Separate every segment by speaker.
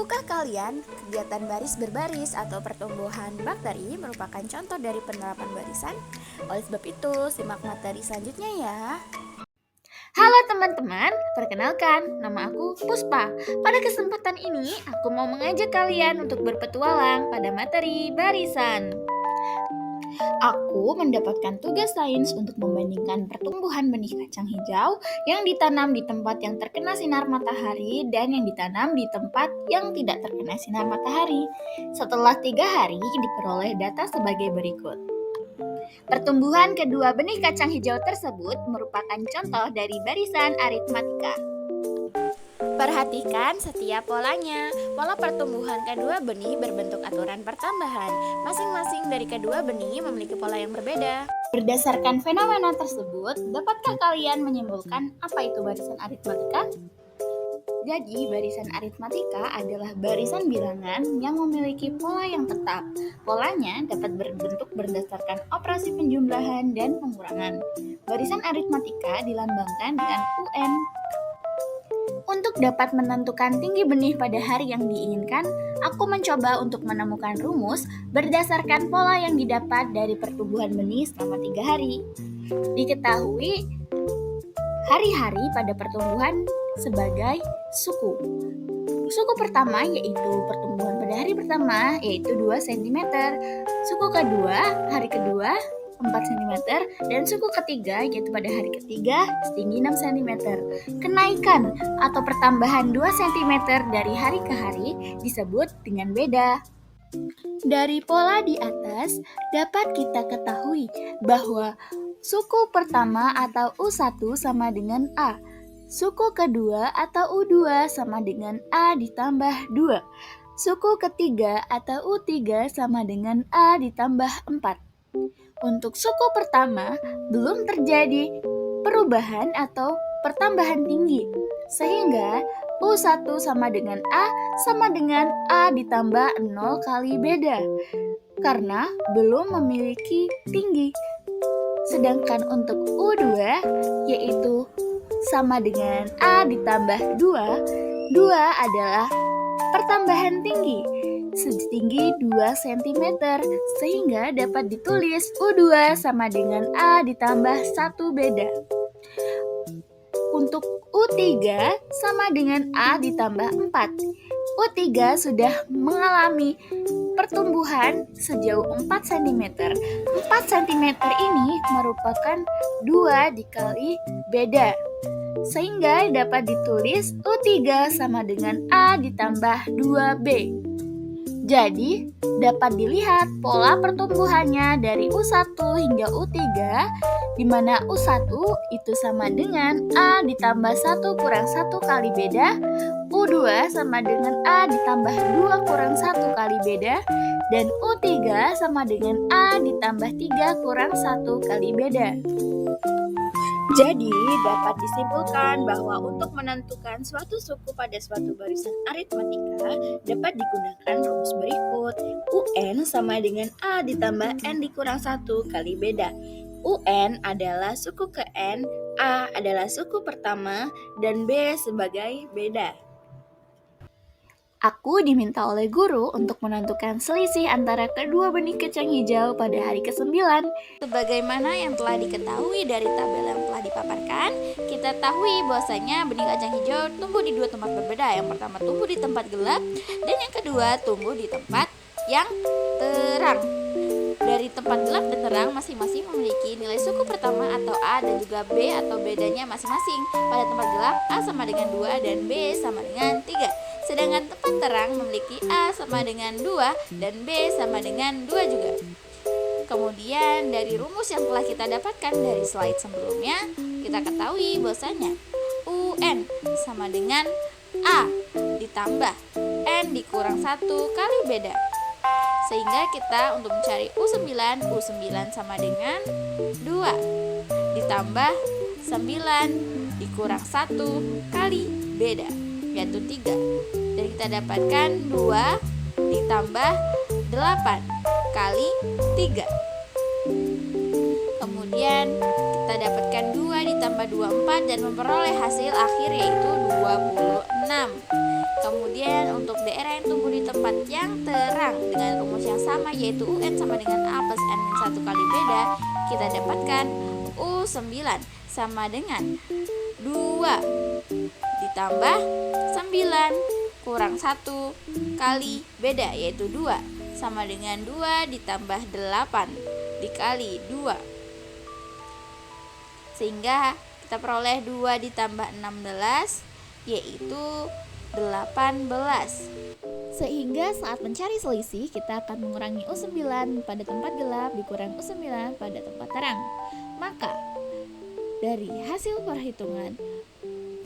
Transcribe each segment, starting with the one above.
Speaker 1: Tahukah kalian, kegiatan baris berbaris atau pertumbuhan bakteri merupakan contoh dari penerapan barisan? Oleh sebab itu, simak materi selanjutnya ya.
Speaker 2: Halo teman-teman, perkenalkan, nama aku Puspa. Pada kesempatan ini, aku mau mengajak kalian untuk berpetualang pada materi barisan. Aku mendapatkan tugas sains untuk membandingkan pertumbuhan benih kacang hijau yang ditanam di tempat yang terkena sinar matahari dan yang ditanam di tempat yang tidak terkena sinar matahari. Setelah 3 hari, diperoleh data sebagai berikut. Pertumbuhan kedua benih kacang hijau tersebut merupakan contoh dari barisan aritmatika.
Speaker 1: Perhatikan setiap polanya. Pola pertumbuhan kedua benih berbentuk aturan pertambahan. Masing-masing dari kedua benih memiliki pola yang berbeda.
Speaker 2: Berdasarkan fenomena tersebut, dapatkah kalian menyimpulkan apa itu barisan aritmatika? Jadi, barisan aritmatika adalah barisan bilangan yang memiliki pola yang tetap. Polanya dapat berbentuk berdasarkan operasi penjumlahan dan pengurangan. Barisan aritmatika dilambangkan dengan UN. Untuk dapat menentukan tinggi benih pada hari yang diinginkan, aku mencoba untuk menemukan rumus berdasarkan pola yang didapat dari pertumbuhan benih selama 3 hari. Diketahui hari-hari pada pertumbuhan sebagai suku. Suku pertama yaitu pertumbuhan pada hari pertama yaitu 2 cm. Suku kedua, hari kedua 4 cm dan suku ketiga yaitu pada hari ketiga setinggi 6 cm. Kenaikan atau pertambahan 2 cm dari hari ke hari disebut dengan beda. Dari pola di atas dapat kita ketahui bahwa suku pertama atau U1 sama dengan A. Suku kedua atau U2 sama dengan A ditambah 2. Suku ketiga atau U3 sama dengan A ditambah 4. Untuk suku pertama, belum terjadi perubahan atau pertambahan tinggi, sehingga U1 sama dengan A ditambah 0 kali beda, karena belum memiliki tinggi. Sedangkan untuk U2, yaitu sama dengan A ditambah 2 adalah pertambahan tinggi, setinggi 2 cm, sehingga dapat ditulis U2 sama dengan A ditambah 1 beda. Untuk U3 sama dengan A ditambah 4. U3 sudah mengalami pertumbuhan sejauh 4 cm. 4 cm ini merupakan 2 dikali beda, sehingga dapat ditulis U3 sama dengan A ditambah 2B. Jadi, dapat dilihat pola pertumbuhannya dari U1 hingga U3, di mana U1 itu sama dengan A ditambah 1 kurang 1 kali beda, U2 sama dengan A ditambah 2 kurang 1 kali beda, dan U3 sama dengan A ditambah 3 kurang 1 kali beda. Jadi, dapat disimpulkan bahwa untuk menentukan suatu suku pada suatu barisan aritmatika dapat digunakan rumus berikut. UN sama dengan A ditambah N dikurang 1 kali beda. UN adalah suku ke N, A adalah suku pertama, dan B sebagai beda. Aku diminta oleh guru untuk menentukan selisih antara kedua benih kacang hijau pada hari ke-9.
Speaker 1: Sebagaimana yang telah diketahui dari tabel yang telah dipaparkan, kita tahu bahwasanya benih kacang hijau tumbuh di 2 tempat berbeda. Yang pertama tumbuh di tempat gelap, dan yang kedua tumbuh di tempat yang terang. Dari tempat gelap dan terang masing-masing memiliki nilai suku pertama atau A dan juga B atau bedanya masing-masing. Pada tempat gelap A sama dengan 2 dan B sama dengan 3. Sedangkan tempat terang memiliki A sama dengan 2 dan B sama dengan 2 juga. Kemudian dari rumus yang telah kita dapatkan dari slide sebelumnya, kita ketahui bahwasanya UN sama dengan A ditambah N dikurang 1 kali beda. Sehingga kita untuk mencari U9 sama dengan 2 ditambah 9 dikurang 1 kali beda, yaitu 3. Dan kita dapatkan 2 ditambah 8 kali 3. Kemudian kita kita dapatkan 2 ditambah 24 dan memperoleh hasil akhir yaitu 26. Kemudian untuk daerah yang tumbuh di tempat yang terang dengan rumus yang sama yaitu UN sama dengan A plus N min 1 kali beda, kita dapatkan U9 sama dengan 2 ditambah 9 kurang 1 kali beda yaitu 2 sama dengan 2 ditambah 8 dikali 2, sehingga kita peroleh 2 ditambah 16 yaitu 18.
Speaker 2: Sehingga saat mencari selisih, kita akan mengurangi U9 pada tempat gelap dikurangi U9 pada tempat terang. Maka, dari hasil perhitungan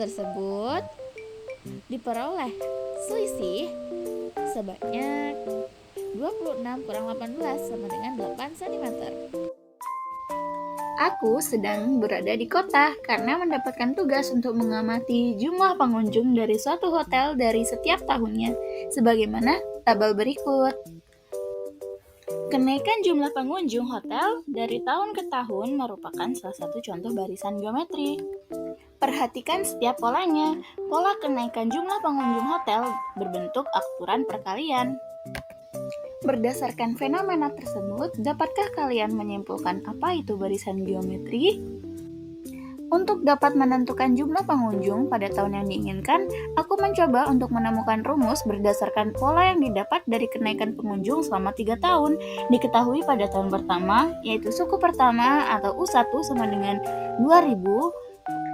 Speaker 2: tersebut diperoleh selisih sebanyak 26 kurang 18 sama dengan 8 cm. Aku sedang berada di kota karena mendapatkan tugas untuk mengamati jumlah pengunjung dari suatu hotel dari setiap tahunnya, sebagaimana tabel berikut. Kenaikan jumlah pengunjung hotel dari tahun ke tahun merupakan salah satu contoh barisan geometri. Perhatikan setiap polanya. Pola kenaikan jumlah pengunjung hotel berbentuk akuran perkalian. Berdasarkan fenomena tersebut, dapatkah kalian menyimpulkan apa itu barisan geometri? Untuk dapat menentukan jumlah pengunjung pada tahun yang diinginkan, aku mencoba untuk menemukan rumus berdasarkan pola yang didapat dari kenaikan pengunjung selama 3 tahun. Diketahui pada tahun pertama, yaitu suku pertama atau U1 sama dengan 2000,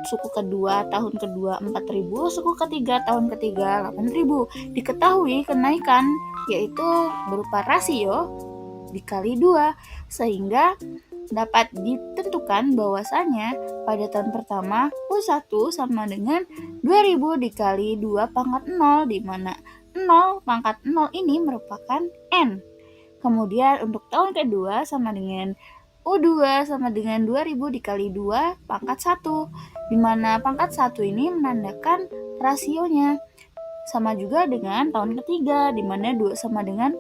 Speaker 2: suku kedua tahun kedua 4000, suku ketiga tahun ketiga 8000. Diketahui kenaikan yaitu berupa rasio dikali 2, sehingga dapat ditentukan bahwasanya pada tahun pertama U1 sama dengan 2000 dikali 2 pangkat 0, di mana 0 pangkat 0 ini merupakan N. Kemudian untuk tahun kedua sama dengan U2 sama dengan 2000 dikali 2 pangkat 1, di mana pangkat 1 ini menandakan rasionya. Sama juga dengan tahun ketiga, di mana 2 sama dengan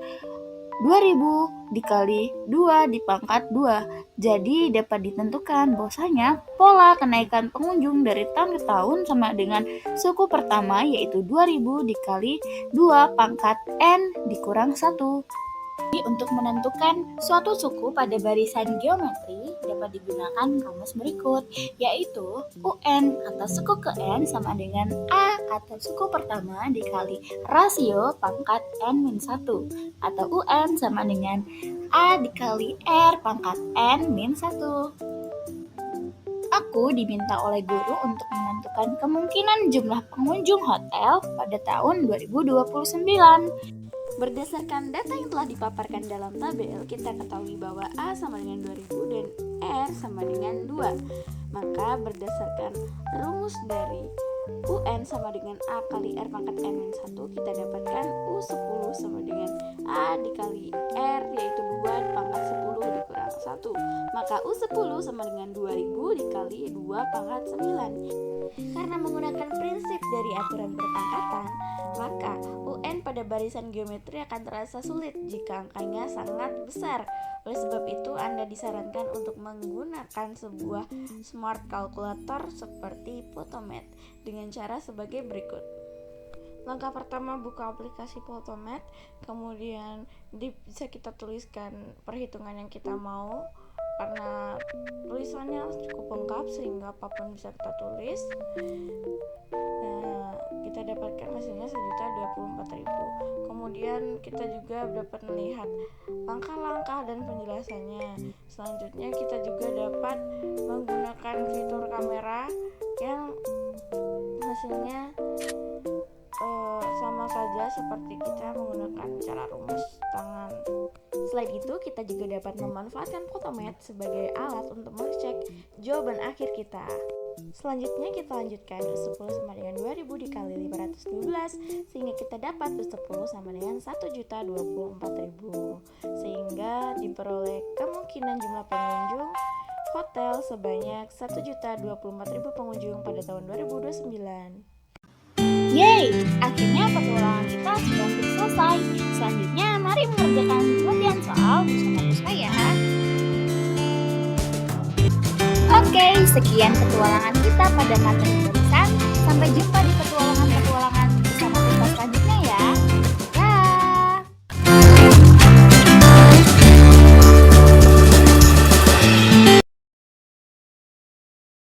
Speaker 2: 2000 dikali 2 di pangkat 2. Jadi dapat ditentukan bahwasanya pola kenaikan pengunjung dari tahun ke tahun sama dengan suku pertama yaitu 2000 dikali 2 pangkat N dikurang 1. Untuk menentukan suatu suku pada barisan geometri dapat digunakan rumus berikut, yaitu UN atau suku ke N sama dengan A atau suku pertama dikali rasio pangkat N-1, atau UN sama dengan A dikali R pangkat N-1. Aku diminta oleh guru untuk menentukan kemungkinan jumlah pengunjung hotel pada tahun 2029.
Speaker 1: Berdasarkan data yang telah dipaparkan dalam tabel, kita ketahui bahwa A sama dengan 2000 dan R sama dengan 2. Maka berdasarkan rumus dari UN sama dengan A kali R pangkat N-1, kita dapatkan U10 sama dengan A dikali R yaitu 2 pangkat 10 dikurang 1. Maka U10 sama dengan 2000 dikali 2 pangkat 9. Karena menggunakan prinsip dari aturan berpangkatan, maka UN pada barisan geometri akan terasa sulit jika angkanya sangat besar. Oleh sebab itu, Anda disarankan untuk menggunakan sebuah smart calculator seperti Photomath dengan cara sebagai berikut. Langkah pertama, buka aplikasi Photomath, kemudian bisa kita tuliskan perhitungan yang kita mau, karena tulisannya cukup lengkap sehingga apapun bisa kita tulis. Nah, kita dapatkan hasilnya 1.024.000. Kemudian kita juga dapat melihat langkah-langkah dan penjelasannya. Selanjutnya kita juga dapat menggunakan fitur kamera yang hasilnya sama saja seperti kita menggunakan cara rumus tangan. Selain itu, kita juga dapat memanfaatkan Photomath sebagai alat untuk mengecek jawaban akhir kita. Selanjutnya kita lanjutkan U10 sama dengan 2000 dikali 512, sehingga kita dapat U10 sama dengan 1.024.000, sehingga diperoleh kemungkinan jumlah pengunjung hotel sebanyak 1.024.000 pengunjung pada tahun 2029.
Speaker 2: Yeay! Akhirnya petualangan kita sudah selesai. Selanjutnya, mari mengerjakan pengertian soal bersama saya. Oke, sekian petualangan kita pada materi barisan. Sampai jumpa di petualangan